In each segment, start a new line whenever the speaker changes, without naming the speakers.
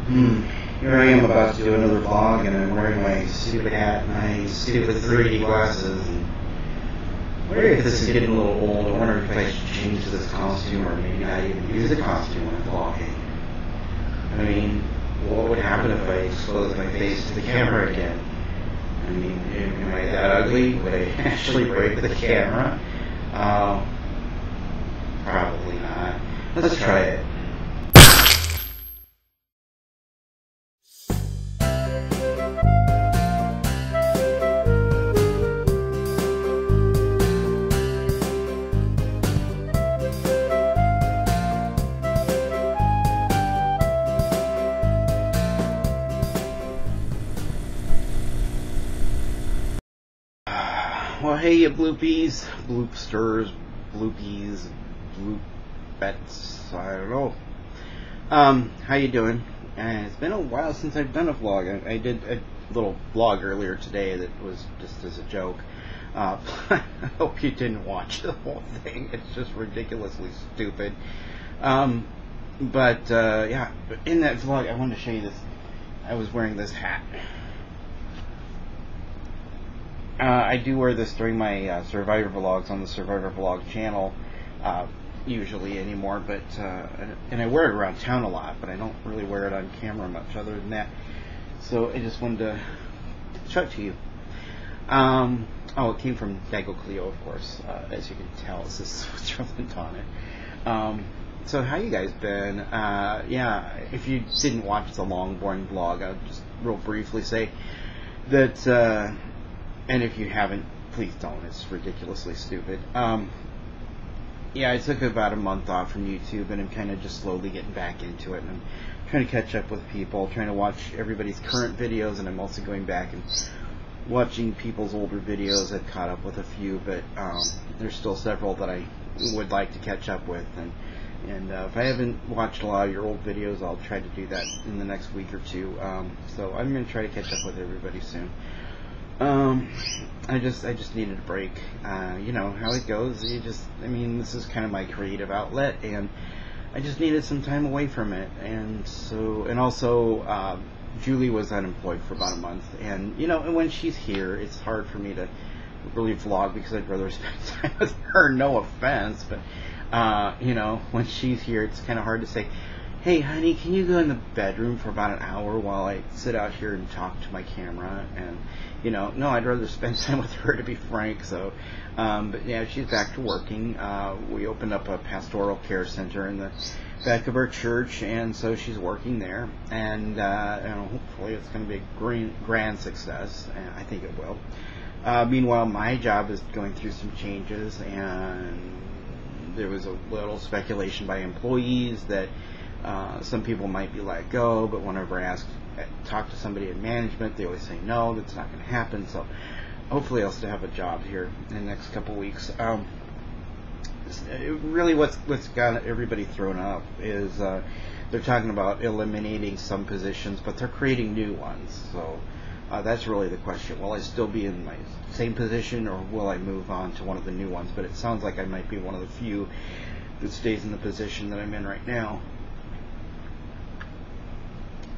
Here I am about to do another vlog, and I'm wearing my stupid hat and my stupid 3D glasses. And I wonder if this is getting a little old. I wonder if I should change this costume, or maybe not even use a costume when I'm vlogging. I mean, what would happen if I exposed my face to the camera again? I mean, am I that ugly? Would I actually break the camera? Probably not. Let's try it. Well, hey, you bloopies, bloopsters, bloopies, bloopets, I don't know. How you doing? It's been a while since I've done a vlog. I did a little vlog earlier today that was just as a joke. I hope you didn't watch the whole thing. It's just ridiculously stupid. Yeah, in that vlog, I wanted to show you this. I was wearing this hat. I do wear this during my Survivor vlogs on the Survivor vlog channel, usually anymore, but and I wear it around town a lot, but I don't really wear it on camera much other than that. So I just wanted to show it to you. Oh, it came from Dago Clio, of course, as you can tell. This is Switzerland on it. So how you guys been? Yeah, if you didn't watch the long, boring vlog, I'll just real briefly say that. And if you haven't, please don't. It's ridiculously stupid. Yeah, I took about a month off from YouTube, and I'm kind of just slowly getting back into it. And I'm trying to catch up with people, trying to watch everybody's current videos, and I'm also going back and watching people's older videos. I've caught up with a few, but there's still several that I would like to catch up with. And if I haven't watched a lot of your old videos, I'll try to do that in the next week or two. So I'm going to try to catch up with everybody soon. I just needed a break. You know how it goes. I mean, this is kind of my creative outlet, and I just needed some time away from it. And also, Julie was unemployed for about a month, and and when she's here, it's hard for me to really vlog because I'd rather spend time with her. No offense, but when she's here, it's kind of hard to say, hey, honey, can you go in the bedroom for about an hour while I sit out here and talk to my camera? And, no, I'd rather spend time with her, to be frank. So, but yeah, she's back to working. We opened up a pastoral care center in the back of our church, and so she's working there. And hopefully it's going to be a grand success. And I think it will. Meanwhile, my job is going through some changes, and there was a little speculation by employees that some people might be let go, but whenever I talk to somebody in management, they always say no, that's not going to happen. So hopefully I'll still have a job here in the next couple weeks. Really what's got everybody thrown up is they're talking about eliminating some positions, but they're creating new ones. So that's really the question. Will I still be in my same position, or will I move on to one of the new ones? But it sounds like I might be one of the few that stays in the position that I'm in right now.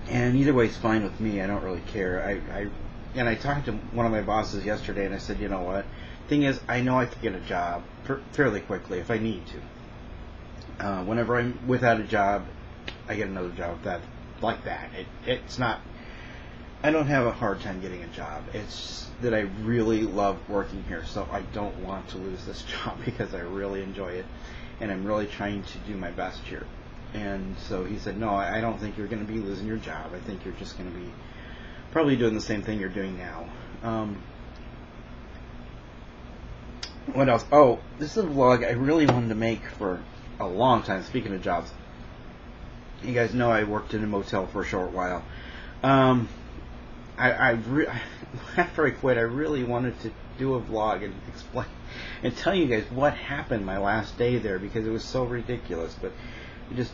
And either way is fine with me. I don't really care. I talked to one of my bosses yesterday, and I said, you know what? Thing is, I know I could get a job fairly quickly if I need to. Whenever I'm without a job, I get another job like that. It's not. I don't have a hard time getting a job. It's that I really love working here, so I don't want to lose this job because I really enjoy it, and I'm really trying to do my best here. And so he said, no, I don't think you're going to be losing your job. I think you're just going to be probably doing the same thing you're doing now. What else? Oh, this is a vlog I really wanted to make for a long time. Speaking of jobs, you guys know I worked in a motel for a short while. After I quit, I really wanted to do a vlog and explain and tell you guys what happened my last day there, because it was so ridiculous. But just,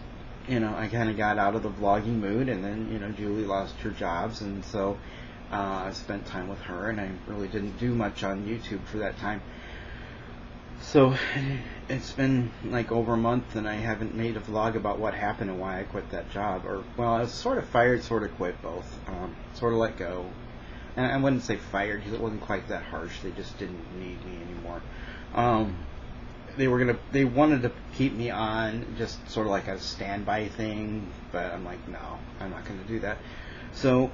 I kind of got out of the vlogging mood, and then, Julie lost her jobs, and so I spent time with her, and I really didn't do much on YouTube for that time. So it's been like over a month, and I haven't made a vlog about what happened and why I quit that job. Or, well, I was sort of fired, sort of quit, both. Sort of let go. And I wouldn't say fired because it wasn't quite that harsh. They just didn't need me anymore. They wanted to keep me on, just sort of like a standby thing, but I'm like, no, I'm not going to do that. So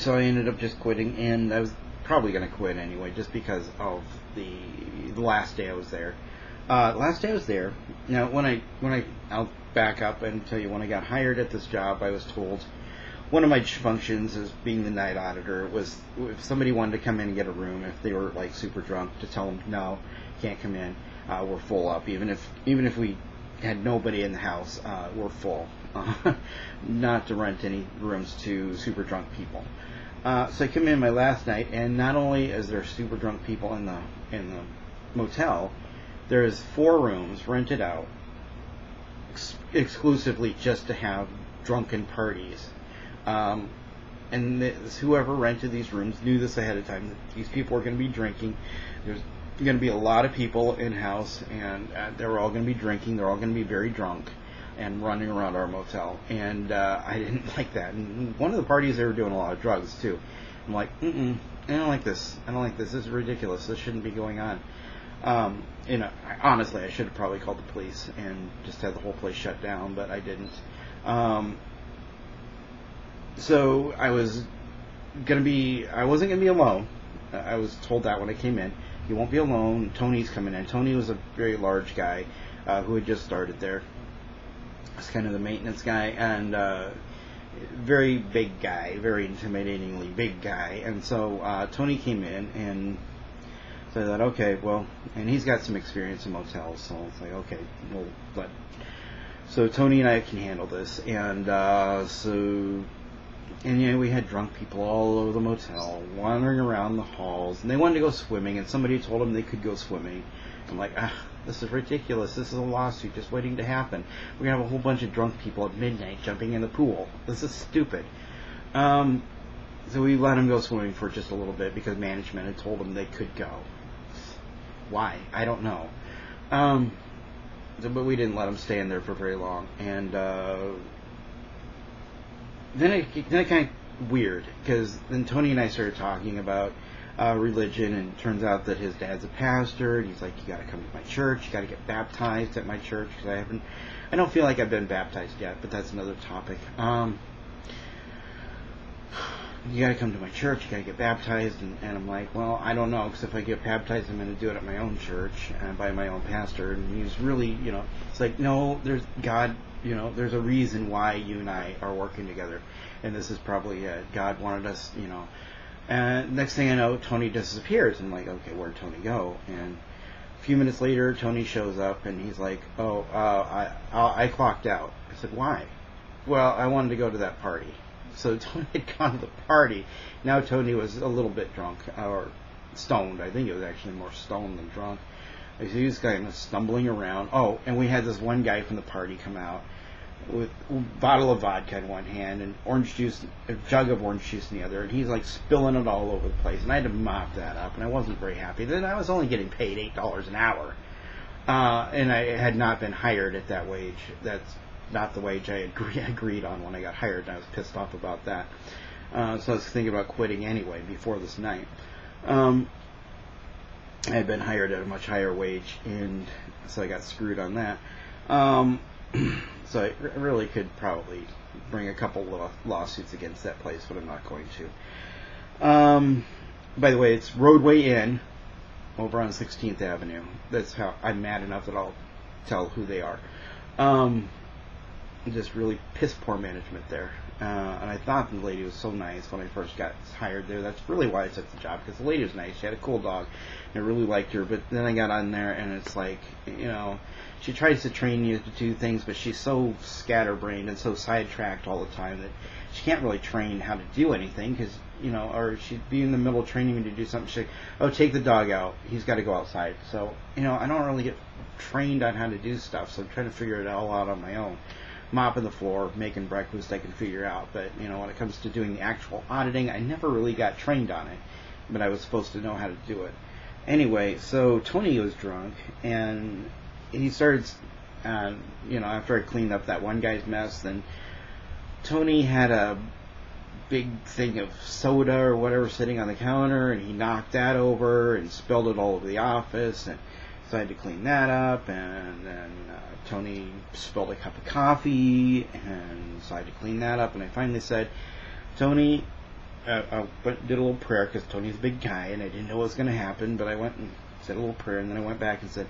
I ended up just quitting, and I was probably going to quit anyway, just because of the last day I was there. Last day I was there. Now, I'll back up and tell you, when I got hired at this job, I was told one of my functions as being the night auditor was, if somebody wanted to come in and get a room, if they were like super drunk, to tell them, no, can't come in, we're full up. Even if we had nobody in the house, we're full. Not to rent any rooms to super drunk people. So I come in my last night, and not only is there super drunk people in the motel, there's 4 rooms rented out exclusively just to have drunken parties. And whoever rented these rooms knew this ahead of time, that these people were going to be drinking. There's going to be a lot of people in house, and they're all going to be drinking. They're all going to be very drunk and running around our motel, and I didn't like that. And one of the parties, they were doing a lot of drugs too. I'm like, I don't like this. This is ridiculous. This shouldn't be going on. Honestly, I should have probably called the police and just had the whole place shut down, but I didn't. So I wasn't gonna be alone. I was told that when I came in. You won't be alone. Tony's coming in. Tony was a very large guy who had just started there. He's kind of the maintenance guy, and very big guy, very intimidatingly big guy. And so Tony came in, and so I thought, okay, well, and he's got some experience in motels, so it's like, okay, well, so Tony and I can handle this. And we had drunk people all over the motel, wandering around the halls, and they wanted to go swimming, and somebody told them they could go swimming. I'm like, this is ridiculous. This is a lawsuit just waiting to happen. We're going to have a whole bunch of drunk people at midnight jumping in the pool. This is stupid. So we let them go swimming for just a little bit because management had told them they could go. Why? I don't know. But we didn't let them stay in there for very long. And then it kind of weird, because then Tony and I started talking about religion, and it turns out that his dad's a pastor, and he's like, you got to come to my church, you got to get baptized at my church, because I don't feel like I've been baptized yet, but that's another topic. You got to come to my church, you got to get baptized, and I'm like, well, I don't know, because if I get baptized, I'm going to do it at my own church and by my own pastor. And he's really, it's like, no, there's God. There's a reason why you and I are working together, and this is probably it. God wanted us, And next thing I know, Tony disappears. I'm like, okay, where'd Tony go? And a few minutes later, Tony shows up, and he's like, I clocked out. I said, why? Well, I wanted to go to that party. So Tony had gone to the party. Now Tony was a little bit drunk, or stoned. I think it was actually more stoned than drunk. I see this guy stumbling around. Oh, and we had this one guy from the party come out with a bottle of vodka in one hand and orange juice, a jug of orange juice in the other, and he's like spilling it all over the place. And I had to mop that up, and I wasn't very happy. Then I was only getting paid $8 an hour, and I had not been hired at that wage. That's not the wage I agreed on when I got hired, and I was pissed off about that. So I was thinking about quitting anyway before this night. I had been hired at a much higher wage, and so I got screwed on that. So I really could probably bring a couple of lawsuits against that place, but I'm not going to. By the way, it's Rodeway Inn over on 16th Avenue. That's how I'm mad enough that I'll tell who they are. Just really piss poor management there. And I thought the lady was so nice when I first got hired there. That's really why I took the job, because the lady was nice. She had a cool dog, and I really liked her. But then I got on there, and it's like, she tries to train you to do things, but she's so scatterbrained and so sidetracked all the time that she can't really train how to do anything, because, or she'd be in the middle of training me to do something. She'd, take the dog out. He's got to go outside. So, I don't really get trained on how to do stuff, so I'm trying to figure it all out on my own. Mopping the floor, making breakfast, I can figure out. But, when it comes to doing the actual auditing, I never really got trained on it. But I was supposed to know how to do it. Anyway, so Tony was drunk, and he started, after I cleaned up that one guy's mess, then Tony had a big thing of soda or whatever sitting on the counter, and he knocked that over and spilled it all over the office, and so I had to clean that up. And then Tony spilled a cup of coffee, and so I had to clean that up. And I finally said, Tony, I did a little prayer, because Tony's a big guy and I didn't know what was going to happen, but I went and said a little prayer, and then I went back and said,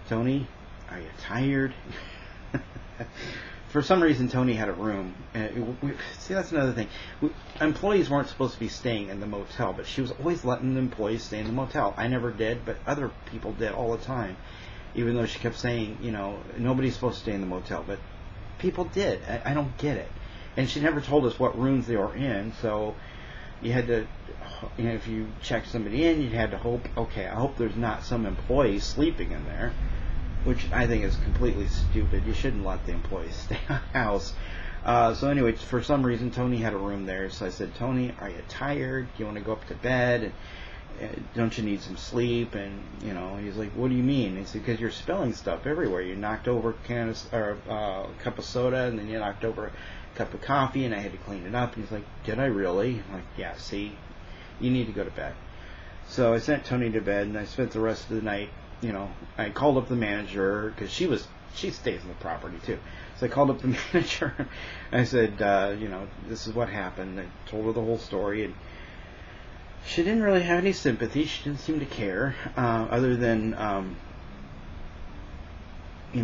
Tony, are you tired? For some reason, Tony had a room. See, that's another thing. Employees weren't supposed to be staying in the motel, but she was always letting the employees stay in the motel. I never did, but other people did all the time, even though she kept saying, nobody's supposed to stay in the motel, but people did. I don't get it. And she never told us what rooms they were in, so you had to, if you checked somebody in, you had to hope, okay, I hope there's not some employee sleeping in there, which I think is completely stupid. You shouldn't let the employees stay in the house. So anyway, for some reason, Tony had a room there. So I said, Tony, are you tired? Do you want to go up to bed? And don't you need some sleep? And, he's like, what do you mean? He said, because you're spilling stuff everywhere. You knocked over a cup of soda, and then you knocked over a cup of coffee, and I had to clean it up. And he's like, did I really? I'm like, yeah, see, you need to go to bed. So I sent Tony to bed, and I spent the rest of the night, I called up the manager, because she stays in the property too. So I called up the manager. I said, this is what happened. I told her the whole story, and she didn't really have any sympathy. She didn't seem to care, other than, she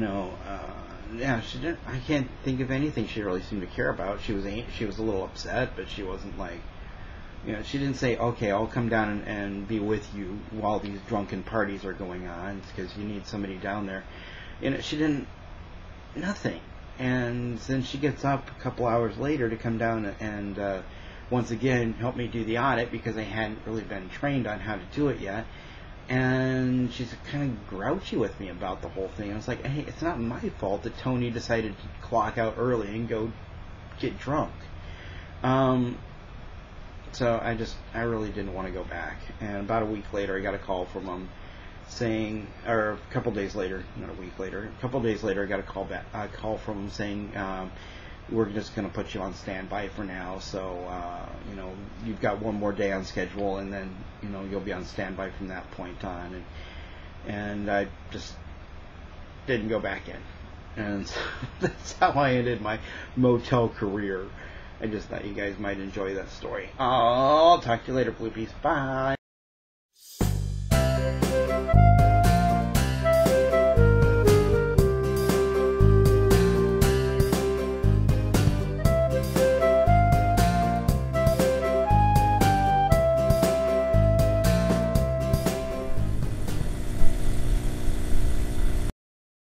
didn't. I can't think of anything she really seemed to care about. She was a little upset, but she wasn't like, she didn't say, okay, I'll come down and be with you while these drunken parties are going on, because you need somebody down there. She didn't, nothing. And then she gets up a couple hours later to come down and once again help me do the audit, because I hadn't really been trained on how to do it yet. And she's kind of grouchy with me about the whole thing. I was like, hey, it's not my fault that Tony decided to clock out early and go get drunk. So I really didn't want to go back. And about a week later, I got a call from him saying, or a couple days later, not a week later, a couple days later, I got a call from him saying, we're just going to put you on standby for now. So, you've got one more day on schedule, and then, you'll be on standby from that point on. And I just didn't go back in. And so that's how I ended my motel career. I just thought you guys might enjoy that story. I'll talk to you later, Blue Peace. Bye.